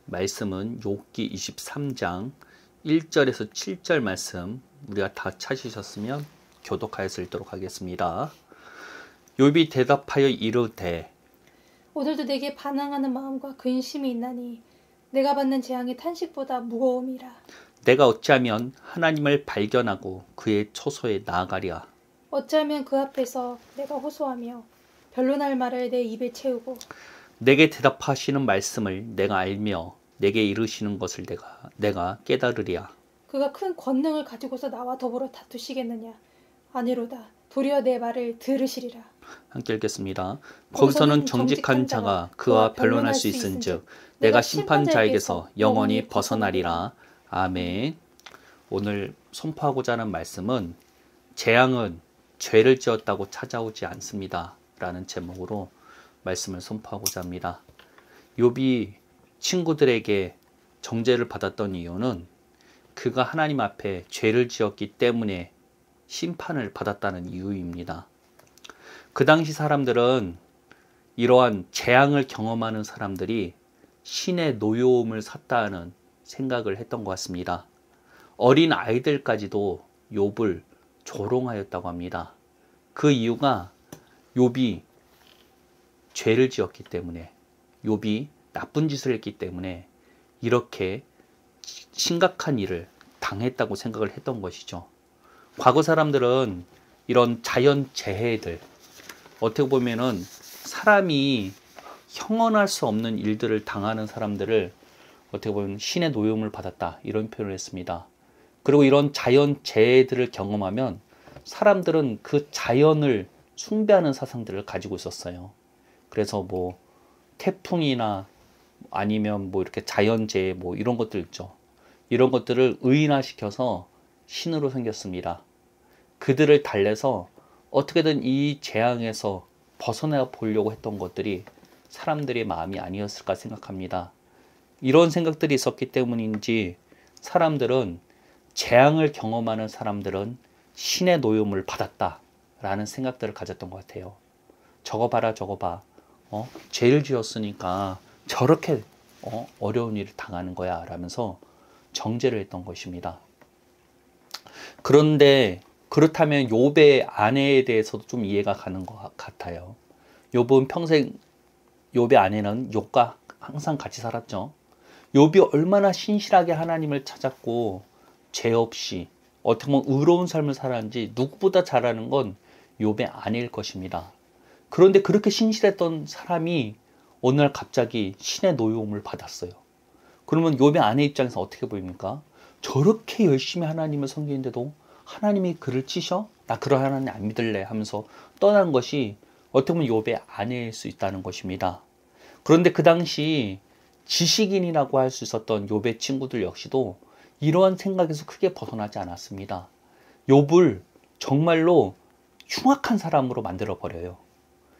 말씀은 욥기 23장 1절에서 7절 말씀 우리가 다 찾으셨으면 교독하여서 읽도록 하겠습니다. 욥이 대답하여 이르되 오늘도 내게 반항하는 마음과 근심이 있나니 내가 받는 재앙이 탄식보다 무거움이라. 내가 어찌하면 하나님을 발견하고 그의 처소에 나아가랴. 어찌하면 그 앞에서 내가 호소하며 변론할 말을 내 입에 채우고 내게 대답하시는 말씀을 내가 알며 내게 이르시는 것을 내가 깨달으랴. 그가 큰 권능을 가지고서 나와 더불어 다투시겠느냐. 아니로다. 도리어 내 말을 들으시리라. 함께 읽겠습니다. 거기서는 정직한 자가 그와 변론할 수 있은즉 내가 심판자에게서 영원히 벗어나리라. 아멘. 오늘 선포하고자 하는 말씀은 재앙은 죄를 지었다고 찾아오지 않습니다 라는 제목으로 말씀을 선포하고자 합니다. 욥이 친구들에게 정죄를 받았던 이유는 그가 하나님 앞에 죄를 지었기 때문에 심판을 받았다는 이유입니다. 그 당시 사람들은 이러한 재앙을 경험하는 사람들이 신의 노여움을 샀다는 생각을 했던 것 같습니다. 어린 아이들까지도 욥을 조롱하였다고 합니다. 그 이유가 욥이 죄를 지었기 때문에, 욥이 나쁜 짓을 했기 때문에 이렇게 심각한 일을 당했다고 생각을 했던 것이죠. 과거 사람들은 이런 자연재해들, 어떻게 보면은 사람이 형언할 수 없는 일들을 당하는 사람들을 어떻게 보면 신의 노여움을 받았다 이런 표현을 했습니다. 그리고 이런 자연재해들을 경험하면 사람들은 그 자연을 숭배하는 사상들을 가지고 있었어요. 그래서 뭐 태풍이나 아니면 뭐 이렇게 자연재해 뭐 이런 것들 있죠. 이런 것들을 의인화시켜서 신으로 생겼습니다. 그들을 달래서 어떻게든 이 재앙에서 벗어나 보려고 했던 것들이 사람들의 마음이 아니었을까 생각합니다. 이런 생각들이 있었기 때문인지 사람들은 재앙을 경험하는 사람들은 신의 노여움을 받았다라는 생각들을 가졌던 것 같아요. 저거 봐라 저거 봐. 죄를 지었으니까 저렇게 어려운 일을 당하는 거야 라면서 정죄를 했던 것입니다. 그런데 그렇다면 욥의 아내에 대해서도 좀 이해가 가는 것 같아요. 욥은 평생, 욥의 아내는 욥과 항상 같이 살았죠. 욥이 얼마나 신실하게 하나님을 찾았고 죄 없이 어떻게 보면 의로운 삶을 살았는지 누구보다 잘 아는 건 욥의 아내일 것입니다. 그런데 그렇게 신실했던 사람이 어느 날 갑자기 신의 노여움을 받았어요. 그러면 욥의 아내 입장에서 어떻게 보입니까? 저렇게 열심히 하나님을 섬기는데도 하나님이 그를 치셔? 나 그런 하나님 안 믿을래 하면서 떠난 것이 어떻게 보면 욥의 아내일 수 있다는 것입니다. 그런데 그 당시 지식인이라고 할 수 있었던 욥의 친구들 역시도 이러한 생각에서 크게 벗어나지 않았습니다. 욥을 정말로 흉악한 사람으로 만들어 버려요.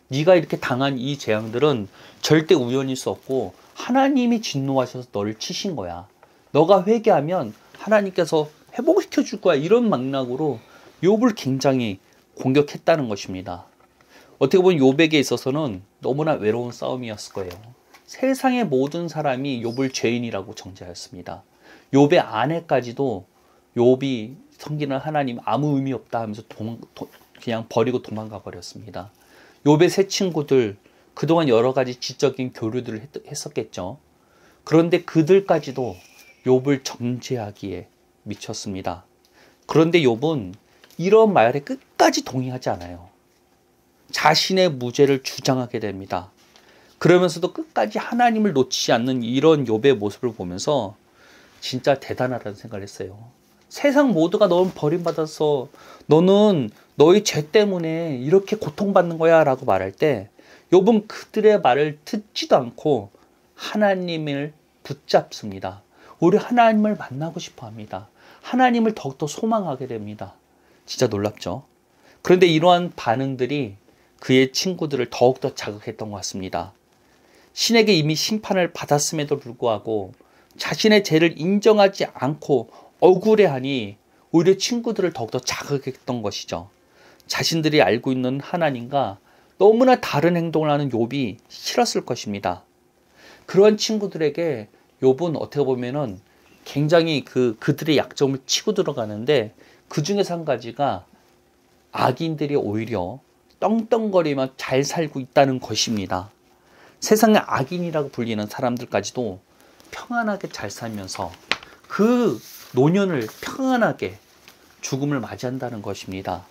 네가 이렇게 당한 이 재앙들은 절대 우연일 수 없고 하나님이 진노하셔서 너를 치신 거야. 너가 회개하면 하나님께서 회복시켜 줄 거야. 이런 맥락으로 욥을 굉장히 공격했다는 것입니다. 어떻게 보면 욥에게 있어서는 너무나 외로운 싸움이었을 거예요. 세상의 모든 사람이 욥을 죄인이라고 정죄하였습니다. 욥의 아내까지도 욥이 섬기는 하나님 아무 의미 없다 하면서 그냥 버리고 도망가 버렸습니다. 욥의 세 친구들 그동안 여러 가지 지적인 교류들을 했었겠죠. 그런데 그들까지도 욥을 정죄하기에 미쳤습니다. 그런데 욥은 이런 말에 끝까지 동의하지 않아요. 자신의 무죄를 주장하게 됩니다. 그러면서도 끝까지 하나님을 놓치지 않는 이런 욥의 모습을 보면서 진짜 대단하다는 생각을 했어요. 세상 모두가 너는 버림받아서 너는 너의 죄 때문에 이렇게 고통받는 거야 라고 말할 때 욥은 그들의 말을 듣지도 않고 하나님을 붙잡습니다. 우리 하나님을 만나고 싶어 합니다. 하나님을 더욱더 소망하게 됩니다. 진짜 놀랍죠? 그런데 이러한 반응들이 그의 친구들을 더욱더 자극했던 것 같습니다. 신에게 이미 심판을 받았음에도 불구하고 자신의 죄를 인정하지 않고 억울해하니 오히려 친구들을 더욱더 자극했던 것이죠. 자신들이 알고 있는 하나님과 너무나 다른 행동을 하는 욥이 싫었을 것입니다. 그런 친구들에게 욥은 어떻게 보면은 굉장히 그들의 약점을 치고 들어가는데 그 중에서 한 가지가 악인들이 오히려 떵떵거리며 잘 살고 있다는 것입니다. 세상의 악인이라고 불리는 사람들까지도 평안하게 잘 살면서 그 노년을 평안하게 죽음을 맞이한다는 것입니다.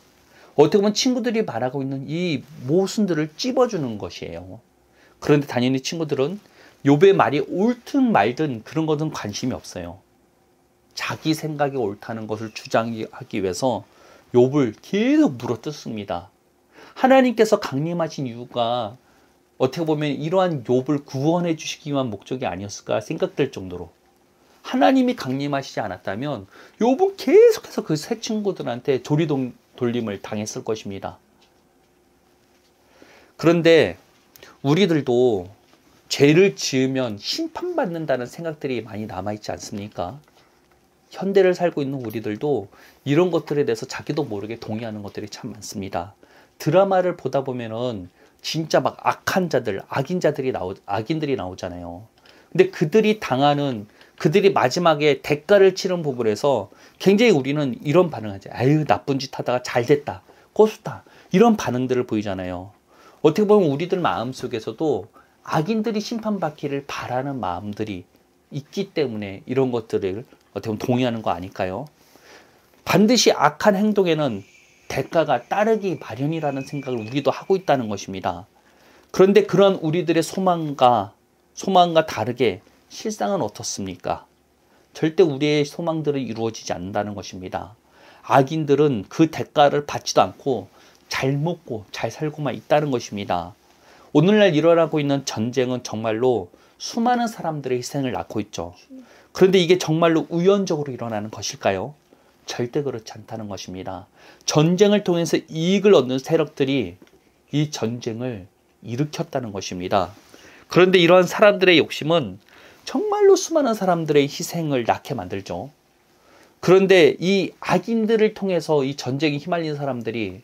어떻게 보면 친구들이 말하고 있는 이 모순들을 찝어주는 것이에요. 그런데 당연히 친구들은 욥의 말이 옳든 말든 그런 것은 관심이 없어요. 자기 생각이 옳다는 것을 주장하기 위해서 욥을 계속 물어뜯습니다. 하나님께서 강림하신 이유가 어떻게 보면 이러한 욥을 구원해 주시기 위한 목적이 아니었을까 생각될 정도로 하나님이 강림하시지 않았다면 욥은 계속해서 그 세 친구들한테 조리돌림을 당했을 것입니다. 그런데 우리들도 죄를 지으면 심판받는다는 생각들이 많이 남아있지 않습니까? 현대를 살고 있는 우리들도 이런 것들에 대해서 자기도 모르게 동의하는 것들이 참 많습니다. 드라마를 보다 보면은 진짜 막 악한 자들, 악인들이 나오잖아요. 근데 그들이 마지막에 대가를 치른 부분에서 굉장히 우리는 이런 반응을 하죠. 아유, 나쁜 짓 하다가 잘 됐다, 고수다, 이런 반응들을 보이잖아요. 어떻게 보면 우리들 마음속에서도 악인들이 심판받기를 바라는 마음들이 있기 때문에 이런 것들을 어떻게 보면 동의하는 거 아닐까요? 반드시 악한 행동에는 대가가 따르기 마련이라는 생각을 우리도 하고 있다는 것입니다. 그런데 그런 우리들의 소망과 다르게 실상은 어떻습니까? 절대 우리의 소망들은 이루어지지 않는다는 것입니다. 악인들은 그 대가를 받지도 않고 잘 먹고 잘 살고만 있다는 것입니다. 오늘날 일어나고 있는 전쟁은 정말로 수많은 사람들의 희생을 낳고 있죠. 그런데 이게 정말로 우연적으로 일어나는 것일까요? 절대 그렇지 않다는 것입니다. 전쟁을 통해서 이익을 얻는 세력들이 이 전쟁을 일으켰다는 것입니다. 그런데 이러한 사람들의 욕심은 정말로 수많은 사람들의 희생을 낳게 만들죠. 그런데 이 악인들을 통해서 이 전쟁에 휘말린 사람들이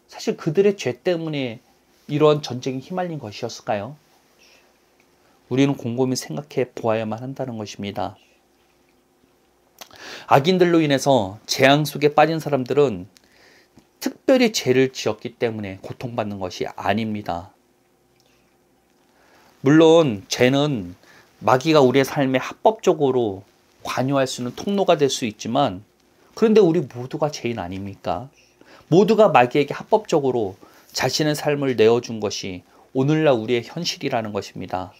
사실 그들의 죄 때문에 이러한 전쟁에 휘말린 것이었을까요? 우리는 곰곰이 생각해 보아야만 한다는 것입니다. 악인들로 인해서 재앙 속에 빠진 사람들은 특별히 죄를 지었기 때문에 고통받는 것이 아닙니다. 물론 죄는 마귀가 우리의 삶에 합법적으로 관여할 수 있는 통로가 될 수 있지만, 그런데 우리 모두가 죄인 아닙니까? 모두가 마귀에게 합법적으로 자신의 삶을 내어준 것이 오늘날 우리의 현실이라는 것입니다.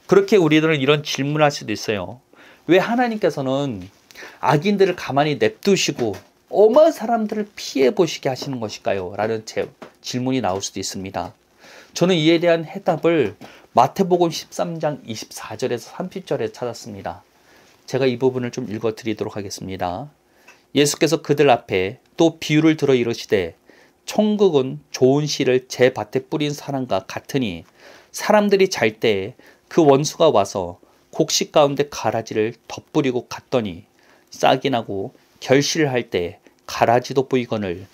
그렇게 우리들은 이런 질문을 할 수도 있어요. 왜 하나님께서는 악인들을 가만히 냅두시고 어마어마한 사람들을 피해 보시게 하시는 것일까요? 라는 질문이 나올 수도 있습니다. 저는 이에 대한 해답을 마태복음 13장 24절에서 30절에 찾았습니다. 제가 이 부분을 좀 읽어드리도록 하겠습니다. 예수께서 그들 앞에 또 비유를 들어 이르시되 천국은 좋은 씨를 제 밭에 뿌린 사람과 같으니 사람들이 잘 때에 그 원수가 와서 곡식 가운데 가라지를 덧뿌리고 갔더니 싹이 나고 결실을 할 때 가라지도 보이거늘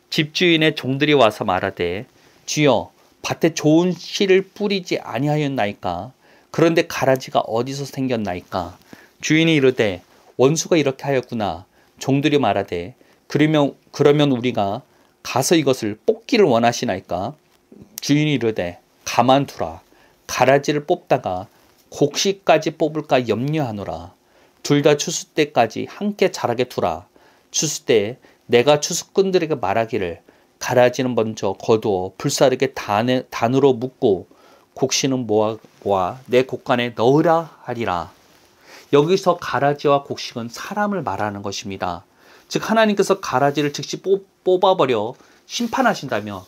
집주인의 종들이 와서 말하되 주여 밭에 좋은 씨를 뿌리지 아니하였나이까? 그런데 가라지가 어디서 생겼나이까? 주인이 이르되 원수가 이렇게 하였구나. 종들이 말하되 그러면 우리가 가서 이것을 뽑기를 원하시나이까? 주인이 이르되 가만두라. 가라지를 뽑다가 곡식까지 뽑을까 염려하노라. 둘 다 추수 때까지 함께 자라게 두라. 추수 때에 내가 추수꾼들에게 말하기를 가라지는 먼저 거두어 불사르게 단으로 묶고 곡식은 모아 내 곡간에 넣으라 하리라. 여기서 가라지와 곡식은 사람을 말하는 것입니다. 즉 하나님께서 가라지를 즉시 뽑아버려 심판하신다면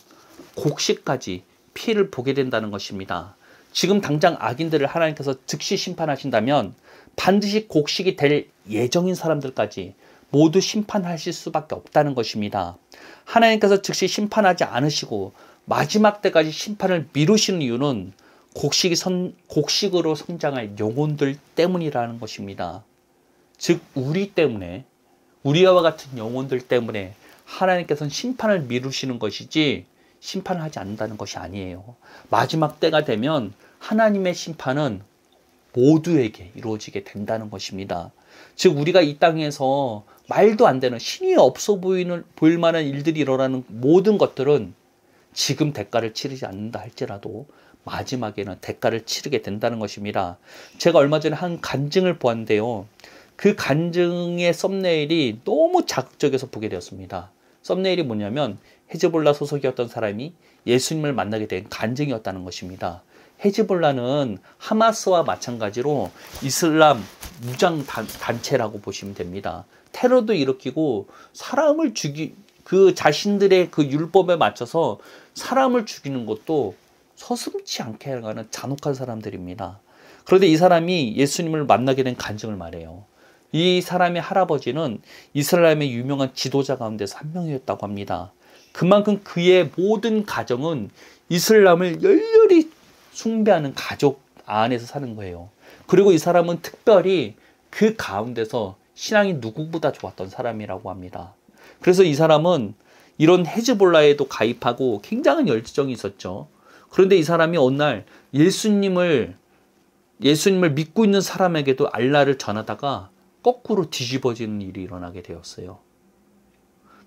곡식까지 피해를 보게 된다는 것입니다. 지금 당장 악인들을 하나님께서 즉시 심판하신다면 반드시 곡식이 될 예정인 사람들까지 모두 심판하실 수밖에 없다는 것입니다. 하나님께서 즉시 심판하지 않으시고 마지막 때까지 심판을 미루시는 이유는 곡식으로 성장할 영혼들 때문이라는 것입니다. 즉 우리 때문에, 우리와 같은 영혼들 때문에 하나님께서는 심판을 미루시는 것이지 심판을 하지 않는다는 것이 아니에요. 마지막 때가 되면 하나님의 심판은 모두에게 이루어지게 된다는 것입니다. 즉 우리가 이 땅에서 말도 안 되는 신이 없어 보일 만한 일들이 일어나는 모든 것들은 지금 대가를 치르지 않는다 할지라도 마지막에는 대가를 치르게 된다는 것입니다. 제가 얼마 전에 한 간증을 보았는데요. 그 간증의 썸네일이 너무 자극적이어서 보게 되었습니다. 썸네일이 뭐냐면 헤즈볼라 소속이었던 사람이 예수님을 만나게 된 간증이었다는 것입니다. 헤즈볼라는 하마스와 마찬가지로 이슬람 무장 단체라고 보시면 됩니다. 테러도 일으키고 사람을 그 자신들의 그 율법에 맞춰서 사람을 죽이는 것도 서슴지 않게 하는 잔혹한 사람들입니다. 그런데 이 사람이 예수님을 만나게 된 간증을 말해요. 이 사람의 할아버지는 이스라엘의 유명한 지도자 가운데서 한 명이었다고 합니다. 그만큼 그의 모든 가정은 이슬람을 열렬히 숭배하는 가족 안에서 사는 거예요. 그리고 이 사람은 특별히 그 가운데서 신앙이 누구보다 좋았던 사람이라고 합니다. 그래서 이 사람은 이런 헤즈볼라에도 가입하고 굉장한 열정이 있었죠. 그런데 이 사람이 어느 날 예수님을 믿고 있는 사람에게도 알라를 전하다가 거꾸로 뒤집어지는 일이 일어나게 되었어요.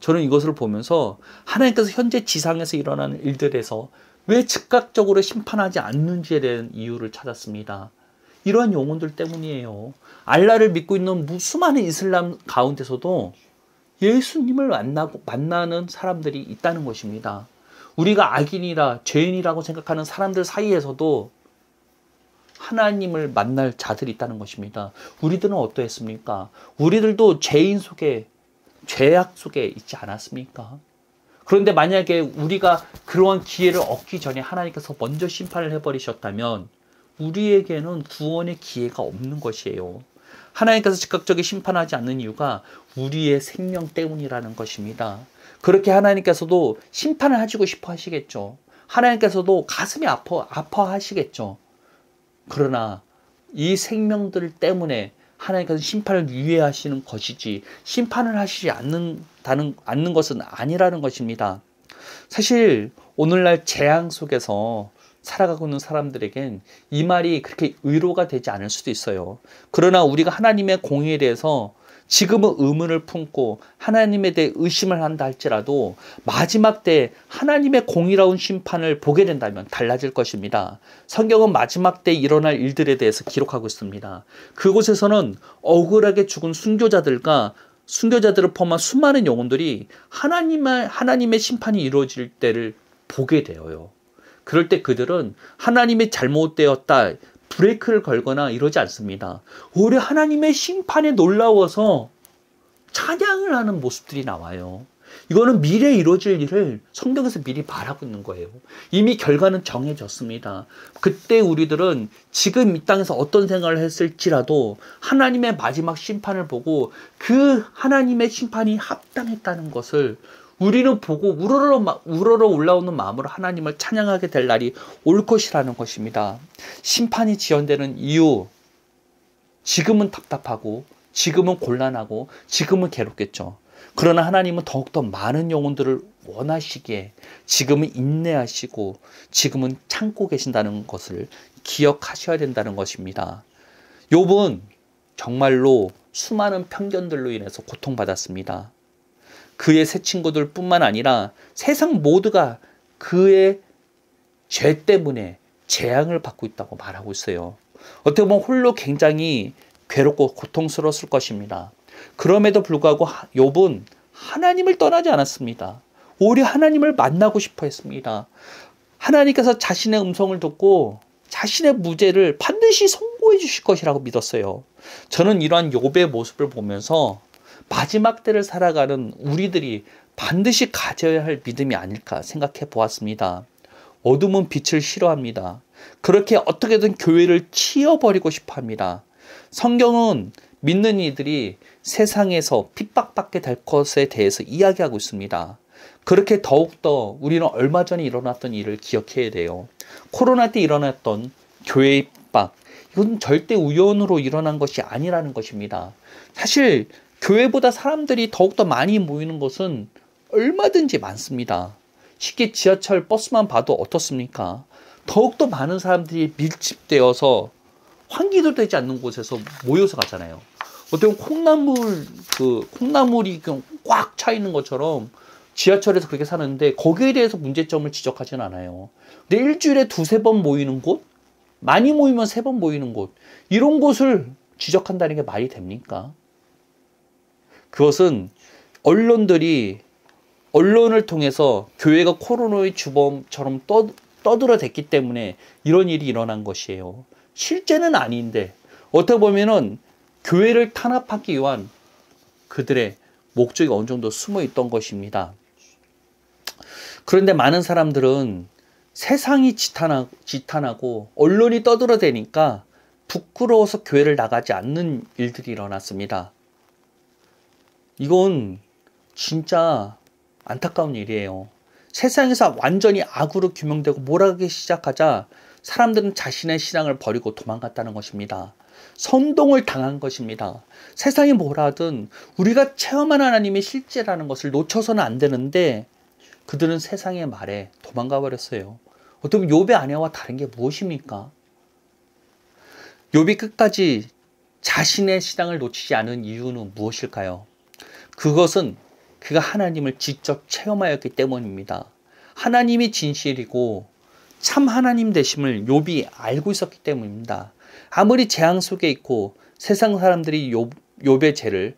저는 이것을 보면서 하나님께서 현재 지상에서 일어나는 일들에서 왜 즉각적으로 심판하지 않는지에 대한 이유를 찾았습니다. 이러한 영혼들 때문이에요. 알라를 믿고 있는 수많은 이슬람 가운데서도 예수님을 만나는 사람들이 있다는 것입니다. 우리가 악인이라 죄인이라고 생각하는 사람들 사이에서도 하나님을 만날 자들이 있다는 것입니다. 우리들은 어떠했습니까? 우리들도 죄인 속에, 죄악 속에 있지 않았습니까? 그런데 만약에 우리가 그러한 기회를 얻기 전에 하나님께서 먼저 심판을 해버리셨다면 우리에게는 구원의 기회가 없는 것이에요. 하나님께서 즉각적인 심판하지 않는 이유가 우리의 생명 때문이라는 것입니다. 그렇게 하나님께서도 심판을 하시고 싶어 하시겠죠. 하나님께서도 가슴이 아파하시겠죠. 그러나 이 생명들 때문에 하나님께서 심판을 유예하시는 것이지 심판을 하시지 않는 것은 아니라는 것입니다. 사실 오늘날 재앙 속에서 살아가고 있는 사람들에겐 이 말이 그렇게 의로가 되지 않을 수도 있어요. 그러나 우리가 하나님의 공의에 대해서 지금은 의문을 품고 하나님에 대해 의심을 한다 할지라도 마지막 때 하나님의 공의로운 심판을 보게 된다면 달라질 것입니다. 성경은 마지막 때 일어날 일들에 대해서 기록하고 있습니다. 그곳에서는 억울하게 죽은 순교자들을 포함한 수많은 영혼들이 하나님의 심판이 이루어질 때를 보게 되어요. 그럴 때 그들은 하나님의 잘못되었다 브레이크를 걸거나 이러지 않습니다. 오히려 하나님의 심판에 놀라워서 찬양을 하는 모습들이 나와요. 이거는 미래에 이루어질 일을 성경에서 미리 말하고 있는 거예요. 이미 결과는 정해졌습니다. 그때 우리들은 지금 이 땅에서 어떤 생각을 했을지라도 하나님의 마지막 심판을 보고 그 하나님의 심판이 합당했다는 것을 우리는 보고 우러러 올라오는 마음으로 하나님을 찬양하게 될 날이 올 것이라는 것입니다. 심판이 지연되는 이유, 지금은 답답하고 지금은 곤란하고 지금은 괴롭겠죠. 그러나 하나님은 더욱더 많은 영혼들을 원하시기에 지금은 인내하시고 지금은 참고 계신다는 것을 기억하셔야 된다는 것입니다. 욥은 정말로 수많은 편견들로 인해서 고통받았습니다. 그의 세 친구들 뿐만 아니라 세상 모두가 그의 죄 때문에 재앙을 받고 있다고 말하고 있어요. 어떻게 보면 홀로 굉장히 괴롭고 고통스러웠을 것입니다. 그럼에도 불구하고 욥은 하나님을 떠나지 않았습니다. 오히려 하나님을 만나고 싶어 했습니다. 하나님께서 자신의 음성을 듣고 자신의 무죄를 반드시 선고해 주실 것이라고 믿었어요. 저는 이러한 욥의 모습을 보면서 마지막 때를 살아가는 우리들이 반드시 가져야 할 믿음이 아닐까 생각해 보았습니다. 어둠은 빛을 싫어합니다. 그렇게 어떻게든 교회를 치워버리고 싶어 합니다. 성경은 믿는 이들이 세상에서 핍박받게 될 것에 대해서 이야기하고 있습니다. 그렇게 더욱더 우리는 얼마 전에 일어났던 일을 기억해야 돼요. 코로나 때 일어났던 교회의 핍박, 이건 절대 우연으로 일어난 것이 아니라는 것입니다. 사실 교회보다 사람들이 더욱더 많이 모이는 것은 얼마든지 많습니다. 쉽게 지하철 버스만 봐도 어떻습니까? 더욱더 많은 사람들이 밀집되어서 환기도 되지 않는 곳에서 모여서 가잖아요. 어떻게 보면 콩나물이 꽉 차 있는 것처럼 지하철에서 그렇게 사는데 거기에 대해서 문제점을 지적하진 않아요. 근데 일주일에 두세 번 모이는 곳, 많이 모이면 세 번 모이는 곳, 이런 곳을 지적한다는 게 말이 됩니까? 그것은 언론을 통해서 교회가 코로나의 주범처럼 떠들어댔기 때문에 이런 일이 일어난 것이에요. 실제는 아닌데 어떻게 보면은 교회를 탄압하기 위한 그들의 목적이 어느 정도 숨어 있던 것입니다. 그런데 많은 사람들은 세상이 지탄하고 언론이 떠들어대니까 부끄러워서 교회를 나가지 않는 일들이 일어났습니다. 이건 진짜 안타까운 일이에요. 세상에서 완전히 악으로 규명되고 몰아가기 시작하자 사람들은 자신의 신앙을 버리고 도망갔다는 것입니다. 선동을 당한 것입니다. 세상이 뭐라 하든 우리가 체험한 하나님의 실제라는 것을 놓쳐서는 안 되는데 그들은 세상의 말에 도망가 버렸어요. 어떻게 보면 욥의 아내와 다른 게 무엇입니까? 욥이 끝까지 자신의 신앙을 놓치지 않은 이유는 무엇일까요? 그것은 그가 하나님을 직접 체험하였기 때문입니다. 하나님이 진실이고 참 하나님 되심을 욥이 알고 있었기 때문입니다. 아무리 재앙 속에 있고 세상 사람들이 욥의 죄를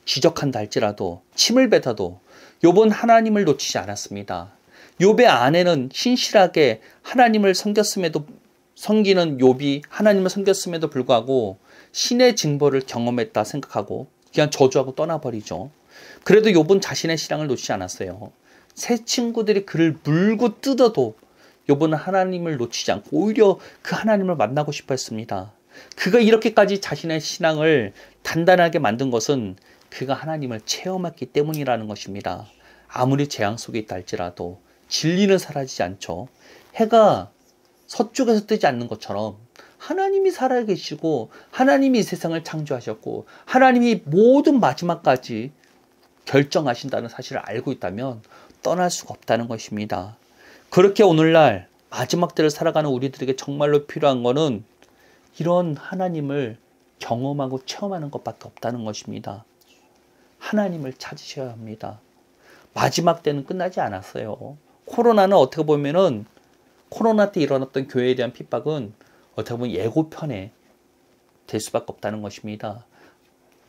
지적한다 할지라도 침을 뱉어도 욥은 하나님을 놓치지 않았습니다. 욥의 아내는 신실하게 하나님을 섬기는 욥이 하나님을 섬겼음에도 불구하고 신의 징벌을 경험했다 생각하고 그냥 저주하고 떠나버리죠. 그래도 욥은 자신의 신앙을 놓치지 않았어요. 새 친구들이 그를 물고 뜯어도 욥은 하나님을 놓치지 않고 오히려 그 하나님을 만나고 싶어 했습니다. 그가 이렇게까지 자신의 신앙을 단단하게 만든 것은 그가 하나님을 체험했기 때문이라는 것입니다. 아무리 재앙 속에 있다 할지라도 진리는 사라지지 않죠. 해가 서쪽에서 뜨지 않는 것처럼 하나님이 살아계시고 하나님이 이 세상을 창조하셨고 하나님이 모든 마지막까지 결정하신다는 사실을 알고 있다면 떠날 수가 없다는 것입니다. 그렇게 오늘날 마지막 때를 살아가는 우리들에게 정말로 필요한 것은 이런 하나님을 경험하고 체험하는 것밖에 없다는 것입니다. 하나님을 찾으셔야 합니다. 마지막 때는 끝나지 않았어요. 코로나는 어떻게 보면은 코로나 때 일어났던 교회에 대한 핍박은 어떻게 보면 예고편에 될 수밖에 없다는 것입니다.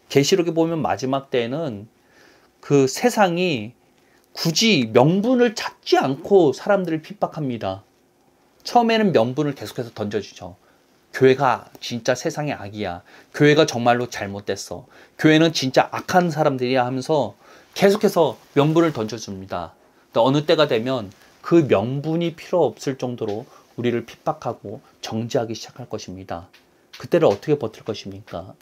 계시록에 보면 마지막 때에는 그 세상이 굳이 명분을 찾지 않고 사람들을 핍박합니다. 처음에는 명분을 계속해서 던져주죠. 교회가 진짜 세상의 악이야. 교회가 정말로 잘못됐어. 교회는 진짜 악한 사람들이야 하면서 계속해서 명분을 던져줍니다. 어느 때가 되면 그 명분이 필요 없을 정도로 우리를 핍박하고 정죄하기 시작할 것입니다. 그때를 어떻게 버틸 것입니까?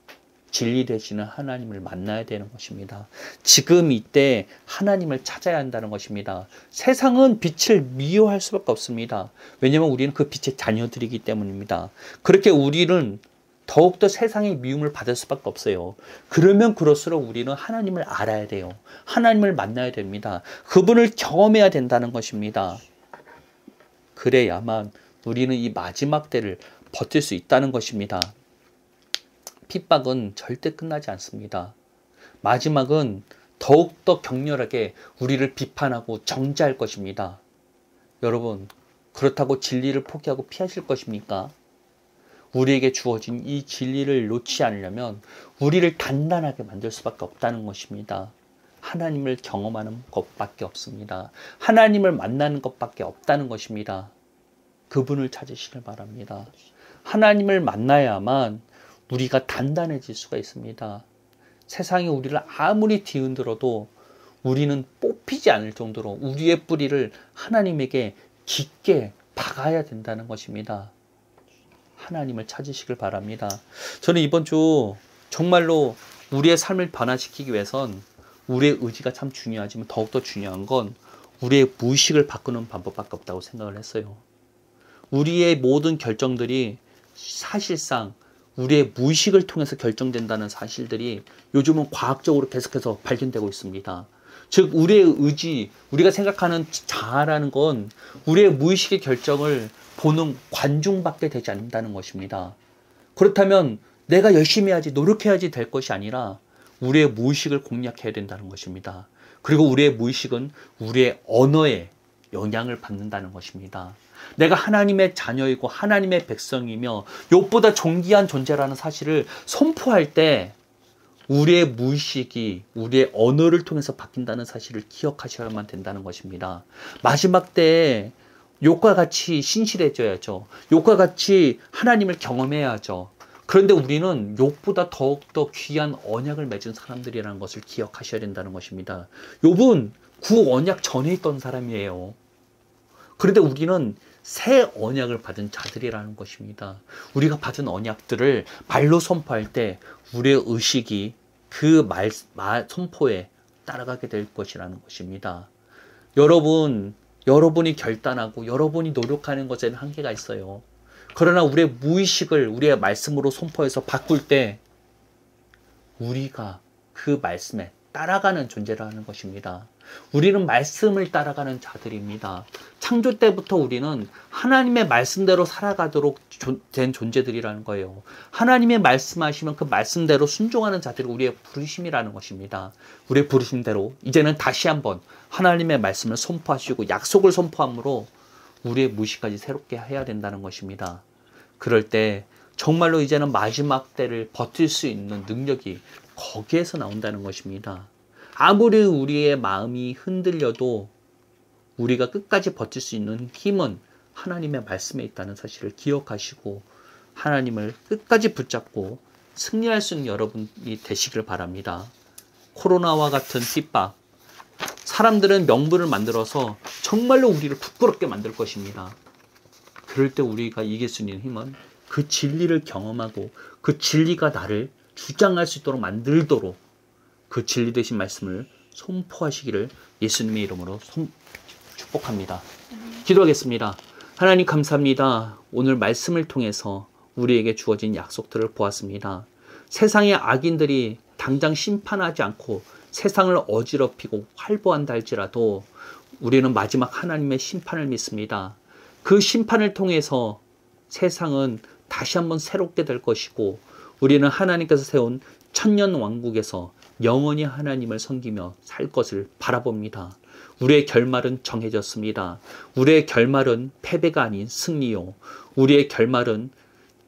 진리 되시는 하나님을 만나야 되는 것입니다. 지금 이때 하나님을 찾아야 한다는 것입니다. 세상은 빛을 미워할 수밖에 없습니다. 왜냐하면 우리는 그 빛의 자녀들이기 때문입니다. 그렇게 우리는 더욱더 세상의 미움을 받을 수밖에 없어요. 그러면 그럴수록 우리는 하나님을 알아야 돼요. 하나님을 만나야 됩니다. 그분을 경험해야 된다는 것입니다. 그래야만 우리는 이 마지막 때를 버틸 수 있다는 것입니다. 핍박은 절대 끝나지 않습니다. 마지막은 더욱더 격렬하게 우리를 비판하고 정죄할 것입니다. 여러분, 그렇다고 진리를 포기하고 피하실 것입니까? 우리에게 주어진 이 진리를 놓지 않으려면 우리를 단단하게 만들 수밖에 없다는 것입니다. 하나님을 경험하는 것밖에 없습니다. 하나님을 만나는 것밖에 없다는 것입니다. 그분을 찾으시길 바랍니다. 하나님을 만나야만 우리가 단단해질 수가 있습니다. 세상이 우리를 아무리 뒤흔들어도 우리는 뽑히지 않을 정도로 우리의 뿌리를 하나님에게 깊게 박아야 된다는 것입니다. 하나님을 찾으시길 바랍니다. 저는 이번 주 정말로 우리의 삶을 변화시키기 위해선 우리의 의지가 참 중요하지만 더욱더 중요한 건 우리의 무의식을 바꾸는 방법밖에 없다고 생각을 했어요. 우리의 모든 결정들이 사실상 우리의 무의식을 통해서 결정된다는 사실들이 요즘은 과학적으로 계속해서 발견되고 있습니다. 즉 우리의 의지, 우리가 생각하는 자아라는 건 우리의 무의식의 결정을 보는 관중밖에 되지 않는다는 것입니다. 그렇다면 내가 열심히 해야지, 노력해야지 될 것이 아니라 우리의 무의식을 공략해야 된다는 것입니다. 그리고 우리의 무의식은 우리의 언어에 영향을 받는다는 것입니다. 내가 하나님의 자녀이고 하나님의 백성이며 욥보다 존귀한 존재라는 사실을 선포할 때 우리의 무의식이 우리의 언어를 통해서 바뀐다는 사실을 기억하셔야만 된다는 것입니다. 마지막 때에 욥과 같이 신실해져야죠. 욥과 같이 하나님을 경험해야죠. 그런데 우리는 욥보다 더욱더 귀한 언약을 맺은 사람들이라는 것을 기억하셔야 된다는 것입니다. 욥은 구언약 전에 있던 사람이에요. 그런데 우리는 새 언약을 받은 자들이라는 것입니다. 우리가 받은 언약들을 말로 선포할 때 우리의 의식이 그 선포에 따라가게 될 것이라는 것입니다. 여러분이 결단하고 여러분이 노력하는 것에는 한계가 있어요. 그러나 우리의 무의식을 우리의 말씀으로 선포해서 바꿀 때 우리가 그 말씀에 따라가는 존재라는 것입니다. 우리는 말씀을 따라가는 자들입니다. 창조 때부터 우리는 하나님의 말씀대로 살아가도록 된 존재들이라는 거예요. 하나님의 말씀하시면 그 말씀대로 순종하는 자들이 우리의 부르심이라는 것입니다. 우리의 부르심대로 이제는 다시 한번 하나님의 말씀을 선포하시고 약속을 선포함으로 우리의 무의식까지 새롭게 해야 된다는 것입니다. 그럴 때 정말로 이제는 마지막 때를 버틸 수 있는 능력이 거기에서 나온다는 것입니다. 아무리 우리의 마음이 흔들려도 우리가 끝까지 버틸 수 있는 힘은 하나님의 말씀에 있다는 사실을 기억하시고 하나님을 끝까지 붙잡고 승리할 수 있는 여러분이 되시길 바랍니다. 코로나와 같은 핍박, 사람들은 명분을 만들어서 정말로 우리를 부끄럽게 만들 것입니다. 그럴 때 우리가 이길 수 있는 힘은 그 진리를 경험하고 그 진리가 나를 주장할 수 있도록 만들도록 그 진리 되신 말씀을 선포하시기를 예수님의 이름으로 축복합니다. 기도하겠습니다. 하나님 감사합니다. 오늘 말씀을 통해서 우리에게 주어진 약속들을 보았습니다. 세상의 악인들이 당장 심판하지 않고 세상을 어지럽히고 활보한다 할지라도 우리는 마지막 하나님의 심판을 믿습니다. 그 심판을 통해서 세상은 다시 한번 새롭게 될 것이고 우리는 하나님께서 세운 천년 왕국에서 영원히 하나님을 섬기며 살 것을 바라봅니다. 우리의 결말은 정해졌습니다. 우리의 결말은 패배가 아닌 승리요. 우리의 결말은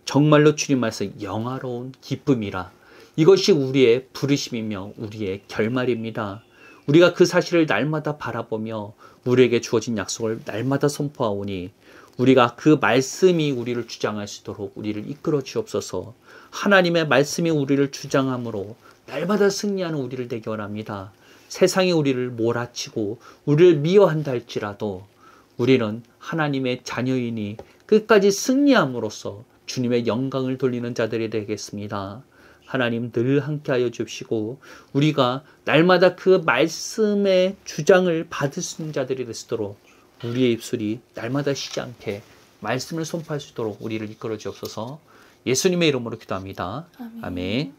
정말로 주님 말씀 영화로운 기쁨이라. 이것이 우리의 부르심이며 우리의 결말입니다. 우리가 그 사실을 날마다 바라보며 우리에게 주어진 약속을 날마다 선포하오니 우리가 그 말씀이 우리를 주장할 수 있도록 우리를 이끌어 주옵소서. 하나님의 말씀이 우리를 주장함으로 날마다 승리하는 우리를 되기 원합니다. 세상이 우리를 몰아치고 우리를 미워한다 할지라도 우리는 하나님의 자녀이니 끝까지 승리함으로써 주님의 영광을 돌리는 자들이 되겠습니다. 하나님 늘 함께하여 주시고 우리가 날마다 그 말씀의 주장을 받을 수 있는 자들이 되시도록 우리의 입술이 날마다 쉬지 않게 말씀을 선포할 수 있도록 우리를 이끌어 주옵소서. 예수님의 이름으로 기도합니다. 아멘.